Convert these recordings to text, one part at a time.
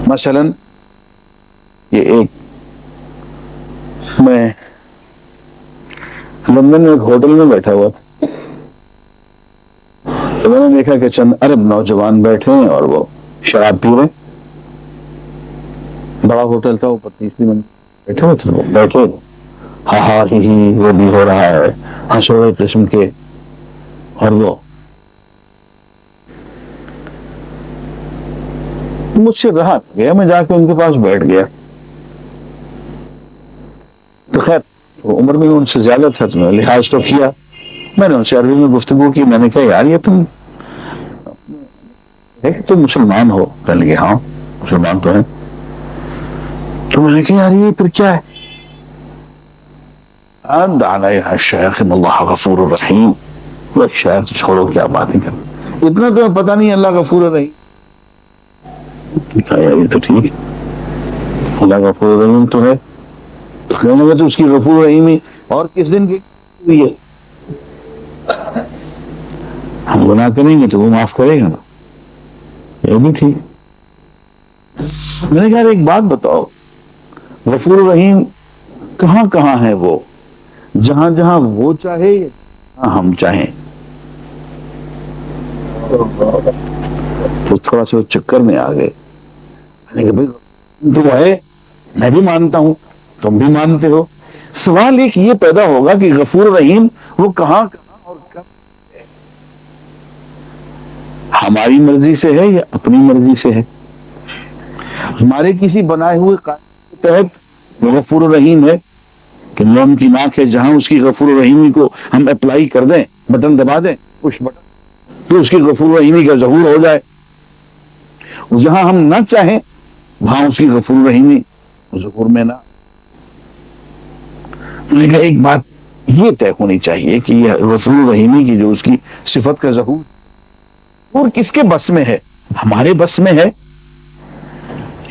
مثلا یہ ایک میں لندن میں ایک ہوٹل میں بیٹھا ہوا تھا، تو میں نے دیکھا کہ چند عرب نوجوان بیٹھے ہیں اور وہ شراب پی رہے ہیں۔ بڑا ہوٹل تھا، اوپر تیسری منزل بیٹھے ہوئے تھے، بیٹھے ہاں ہاں ہی وہ بھی ہو رہا ہے، ہنسوڑے قسم کے، اور وہ مجھ سے رہا گیا، میں جا کے ان کے پاس بیٹھ گیا۔ تو خیر عمر میں ان سے زیادہ تھا تو میں لحاظ تو کیا، میں نے ان سے عربی میں گفتگو کی۔ میں نے کہا یار یہ تم مسلمان ہو؟ کہنے لگے ہاں مسلمان تو ہیں۔ تو میں نے کہا یار یہ پھر کیا ہے؟ شیخ اللہ غفور الرحیم، شیخ چھوڑو کیا باتیں کر، اتنا تو پتہ نہیں اللہ غفور الرحیم۔ کہا یار یہ تو ٹھیک ہے، اللہ غفور الرحیم تو ہے، تو کہنے لگے تو اس کی غفور الرحیمی اور کس دن کی ہوئی ہے؟ ہم گناہ کریں گے تو وہ معاف کرے گا نا، یہ بھی ٹھیک۔ میں نے کہا ایک بات بتاؤ، غفور الرحیم کہاں کہاں ہے؟ وہ جہاں جہاں وہ چاہے یا جہاں ہم چاہیں؟ تو تھوڑا سا چکر میں آ گئے۔ میں نے کہا بھائی تو ہے، میں بھی مانتا ہوں، تم بھی مانتے ہو، سوال ایک یہ پیدا ہوگا کہ غفور الرحیم وہ کہاں کہاں اور کب ہے؟ ہماری مرضی سے ہے یا اپنی مرضی سے ہے؟ ہمارے کسی بنائے ہوئے قانون کے تحت وہ غفور الرحیم ہے کہ نوم کی ناک ہے، جہاں اس کی غفور الرحیمی کو ہم اپلائی کر دیں، بٹن دبا دیں، پش بٹن، تو اس کی غفور الرحیمی کا ظہور ہو جائے، جہاں ہم نہ چاہیں وہاں اس کی غفور الرحیمی ظہور میں نہ۔ میں نے کہا ایک بات یہ طے ہونی چاہیے کہ یہ غفور الرحیمی کی جو اس کی صفت کا ظہور اور کس کے بس میں ہے؟ ہمارے بس میں ہے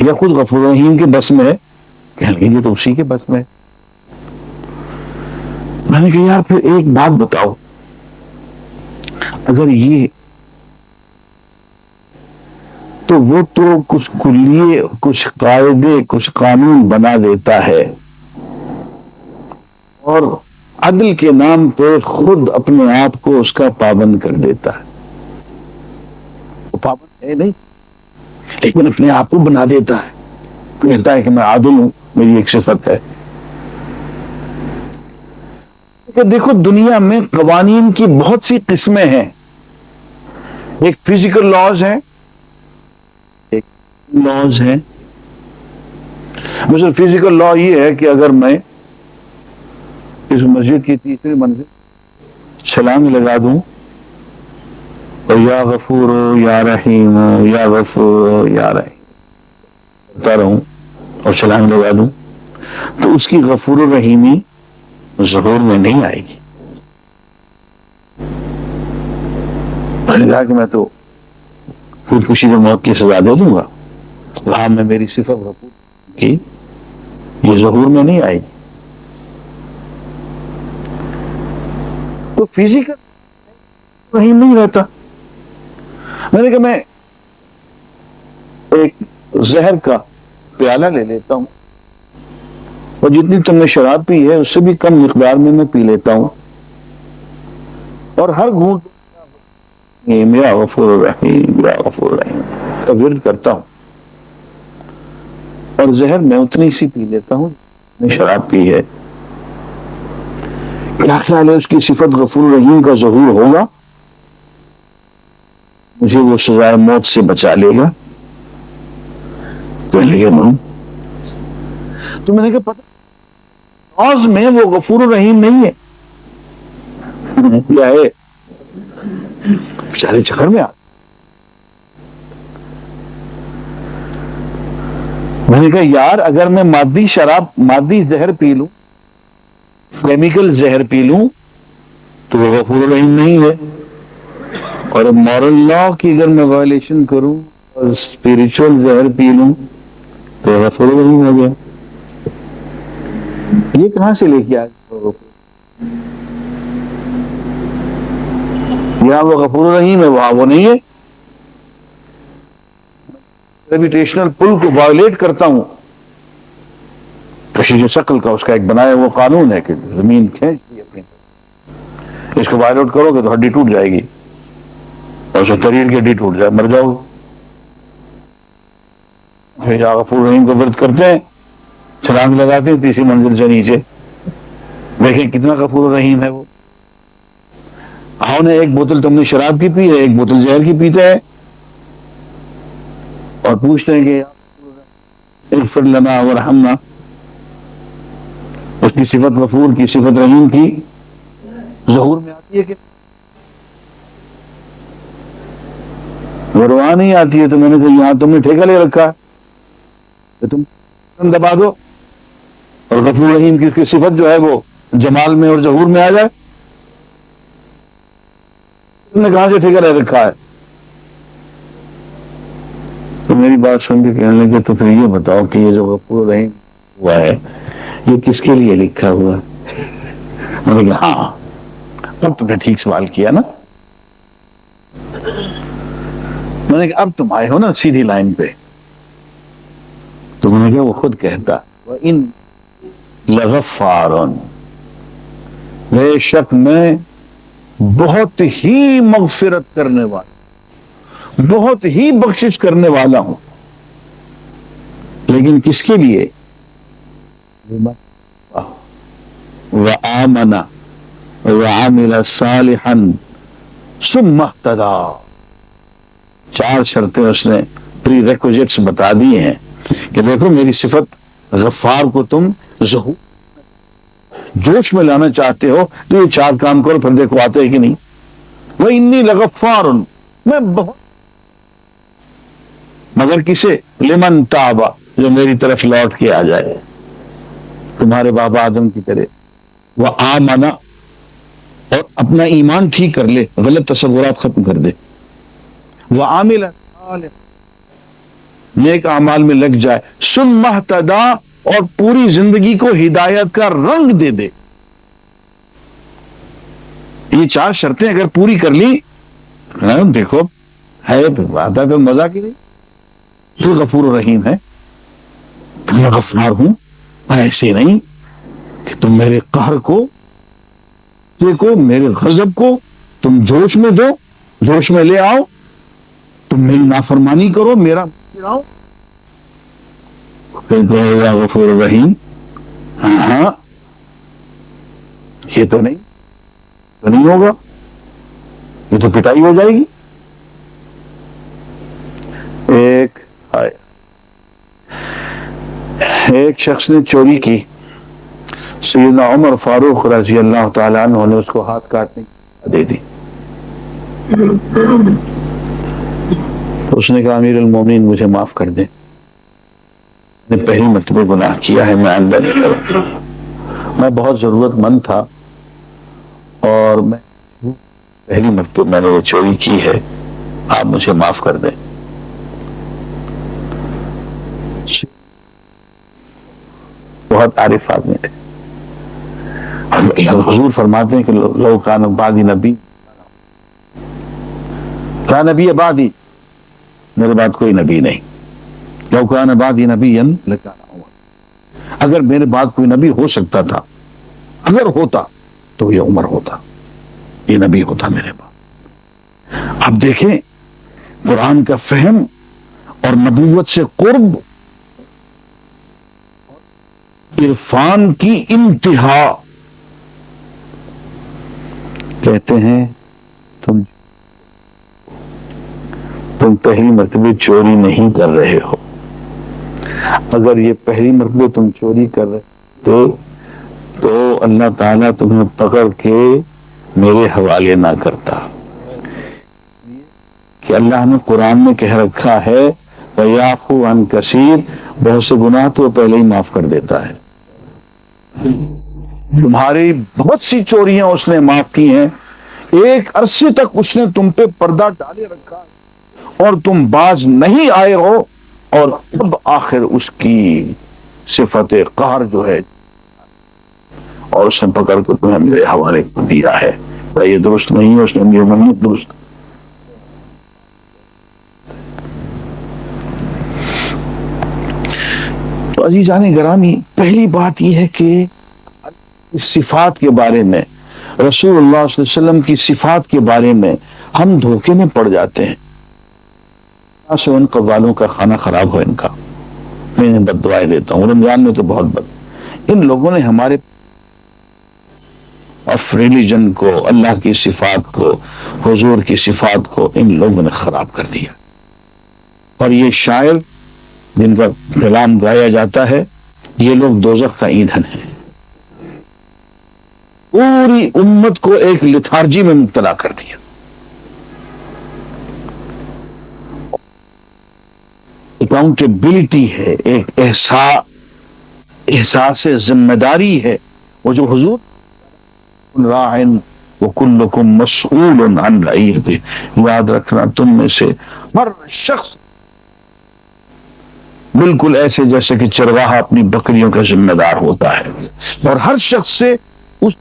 یا خود غفور الرحیم کے بس میں ہے؟ کہنے لگے یہ تو اسی کے بس میں ہے۔ میں نے کہا یار پھر ایک بات بتاؤ، اگر یہ تو وہ تو کچھ کلیے، کچھ قاعدے، کچھ قانون بنا دیتا ہے اور عدل کے نام پہ خود اپنے آپ کو اس کا پابند کر دیتا ہے۔ وہ پابند ہے نہیں لیکن اپنے آپ کو بنا دیتا ہے، کہتا ہے کہ میں عادل ہوں، میری ایک صفت ہے۔ کہ دیکھو دنیا میں قوانین کی بہت سی قسمیں ہیں، ایک فزیکل لاز ہے، ایک لاز ہے۔ مثلا فزیکل لا یہ ہے کہ اگر میں اس مسجد کی تیسری منزل چھلانگ لگا دوں اور یا غفور یا رحیم یا غفور یا رحیم کرتا رہوں اور چھلانگ لگا دوں تو اس کی غفور الرحیمی ظہور میں نہیں آئے گی۔ میں نے کہا کہ میں تو خودکشی کو موت کی سزا دے دوں گا، وہاں میں میری صفت غفور کی یہ ظہور میں نہیں آئے گی۔ تو فزیکل وہی نہیں رہتا۔ میں نے کہا میں ایک زہر کا پیالہ لے لیتا ہوں اور جتنی تم نے شراب پی ہے اس سے بھی کم مقدار میں پی لیتا ہوں اور ہر گھونٹ یا غفور الرحیم یا غفور الرحیم کا ورد کرتا ہوں اور زہر میں اتنی سی پی لیتا ہوں میں شراب پی ہے۔ کیا خیال ہے اس کی صفت غفور الرحیم کا ظہور ہوگا؟ مجھے وہ سزائے موت سے بچا لے گا؟ تو میں نے کہا پتہ آز میں وہ غفور الرحیم نہیں ہے، کیا ہے؟ بیچارے چکر میں آ۔ میں نے کہا یار اگر میں مادی شراب، مادی زہر پی لوں، کیمیکل زہر پی لوں تو وہ غفور الرحیم نہیں ہے، اور مورل لا کی اگر میں وائلیشن کروں اور اسپریچول زہر پی لوں تو غفور الرحیم ہو گیا۔ یہ کہاں سے لے کے آئے؟ یہاں وہ غفور الرحیم ہے، وہاں وہ نہیں ہے۔ گریویٹیشنل پل کو وائلیٹ کرتا ہوں، کشش شکل کا اس کا ایک بنایا وہ قانون ہے کہ زمین کھینچ دی اپنی طرف، اس کو وائلیٹ کرو گے تو ہڈی ٹوٹ جائے گی، اور اسے شریر کی ہڈی ٹوٹ جائے مر جاؤ گے۔ پھر جا غفور رحیم کو ورد کرتے ہیں، چھلانگ لگاتے ہیں تیسری منزل سے نیچے، دیکھیں کتنا غفور رحیم ہے وہ۔ نے ایک بوتل تم نے شراب کی پی ہے، ایک بوتل زہر کی پیتا ہے، اور پوچھتے ہیں کہ اغفر لنا ورحمنا، اس کی صفت غفور کی صفت رحیم کی ظہور میں آتی ہے کہ وروا نہیں آتی ہے؟ تو میں نے کہا یہاں تم نے ٹھیکہ لے رکھا ہے کہ تم دبا دو اور غفور رحیم کی صفت جو ہے وہ جمال میں اور ظہور میں آ جائے، تم نے کہاں سے ٹھیکہ لے رکھا ہے؟ تو میری بات سن کے کہنے لگے تو پھر یہ بتاؤ کہ یہ جو غفور رحیم ہوا ہے یہ کس کے لیے لکھا ہوا ہے؟ میں نے کہا ہاں اب تم نے ٹھیک سوال کیا نا، میں نے کہا اب تم آئے ہو نا سیدھی لائن پہ، تو میں نے کہا وہ خود کہتا وَإِن لَغَفَّارٌ، بے شک میں بہت ہی مغفرت کرنے والا، بہت ہی بخشش کرنے والا ہوں، لیکن کس کے لیے؟ وَآمَنَ وَعَمِلَ صَالِحًا ثُمَّ اهْتَدَىٰ، 4 شرطیں اس نے پری ریکوزٹس بتا دی ہیں کہ دیکھو میری صفت غفار کو تم ظہور جوش میں لانا چاہتے ہو تو یہ 4 کام کرو، پھر دیکھو آتے ہیں کہ نہیں۔ وَإِنِّي لَغَفَّارٌ، میں بہت، مگر کسے؟ لمن تاب، جو میری طرف لوٹ کے آ جائے، تمہارے بابا آدم کی طرح، وآمن، اور اپنا ایمان ٹھیک کر لے، غلط تصورات ختم کر دے، وعامل نیک اعمال میں لگ جائے، ثم اہتدیٰ، اور پوری زندگی کو ہدایت کا رنگ دے دے۔ یہ 4 شرطیں اگر پوری کر لی، دیکھو ہے بات ہے مزہ کی نہیں، تو غفور رحیم ہے، میں غفار ہوں، ایسے نہیں کہ تم میرے قہر کو دیکھو، میرے غضب کو تم جوش میں دو، جوش میں لے آؤ، تم میری نافرمانی کرو، میرا گراؤ، پھر کہے گا غفور رحیم، ہاں یہ تو نہیں ہوگا، یہ تو پٹائی ہو جائے گی۔ ایک شخص نے چوری کی، سیدنا عمر فاروق رضی اللہ تعالیٰ عنہ نے اس کو ہاتھ کاٹنے کی دے دی۔ اس نے کہا امیر المومنین مجھے معاف کر دیں، میں نے پہلی مرتبہ گناہ کیا ہے، میں آئندہ نہیں کروں، میں بہت ضرورت مند تھا اور میں پہلی مرتبہ میں نے وہ چوری کی ہے، آپ مجھے معاف کر دیں۔ بہت عارف آدمی تھے، حضور فرماتے ہیں کہ لو کان بعدی نبی، کیا نبی بعدی، میرے بعد کوئی نبی نہیں، لو کان بعدی نبی لکان عمر، اگر میرے بعد کوئی نبی ہو سکتا تھا، اگر ہوتا تو یہ عمر ہوتا، یہ نبی ہوتا میرے بعد۔ اب دیکھیں قرآن کا فہم اور نبوت سے قرب، عرفان کی انتہا، کہتے ہیں تم پہلی مرتبہ چوری نہیں کر رہے ہو، اگر یہ پہلی مرتبہ تم چوری کر رہے تو اللہ تعالیٰ تمہیں پکڑ کے میرے حوالے نہ کرتا، کہ اللہ نے قرآن میں کہہ رکھا ہے وَيَعْفُو عَنْ كَثِيرٍ، بہت سے گناہ تو پہلے ہی معاف کر دیتا ہے۔ تمہاری بہت سی چوریاں اس نے معاف کی ہیں، ایک عرصے تک اس نے تم پہ پردہ ڈالے رکھا اور تم باز نہیں آئے ہو، اور اب آخر اس کی صفت قہر جو ہے اور اس نے پکڑ کر تمہیں میرے حوالے کو دیا ہے، یہ درست نہیں ہے، اس نے درست۔ عزیزان گرامی، پہلی بات یہ ہے کہ صفات کے بارے میں، رسول اللہ صلی اللہ علیہ وسلم کی صفات کے بارے میں ہم دھوکے میں پڑ جاتے ہیں. سے ان قوالوں کا کھانا خراب ہو ان کا، میں انہیں بد دعائیں دیتا ہوں، رمضان میں تو بہت بد. ان لوگوں نے ہمارے آف ریلیجن کو، اللہ کی صفات کو، حضور کی صفات کو ان لوگوں نے خراب کر دیا. اور یہ شاعر جن کا کلام گایا جاتا ہے، یہ لوگ دوزخ کا ایندھن ہے. پوری امت کو ایک لتھارجی میں مبتلا کر دیا. اکاؤنٹیبلٹی ہے، ایک احساس ذمہ داری ہے. وہ جو حضور راعٍ وکلکم مسئول عن رعیتہ، یاد رکھنا تم میں سے ہر شخص بالکل ایسے جیسے کہ چرواہا اپنی بکریوں کا ذمہ دار ہوتا ہے، اور ہر شخص سے اس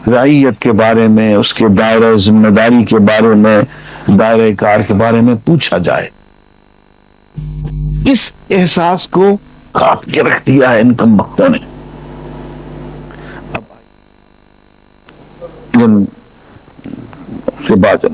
رعیت کے بارے میں، اس کے دائرہ ذمہ داری کے بارے میں، دائرہ کار کے بارے میں پوچھا جائے. اس احساس کو کاٹ کے رکھ دیا ہے ان کم بختوں نے. سے بات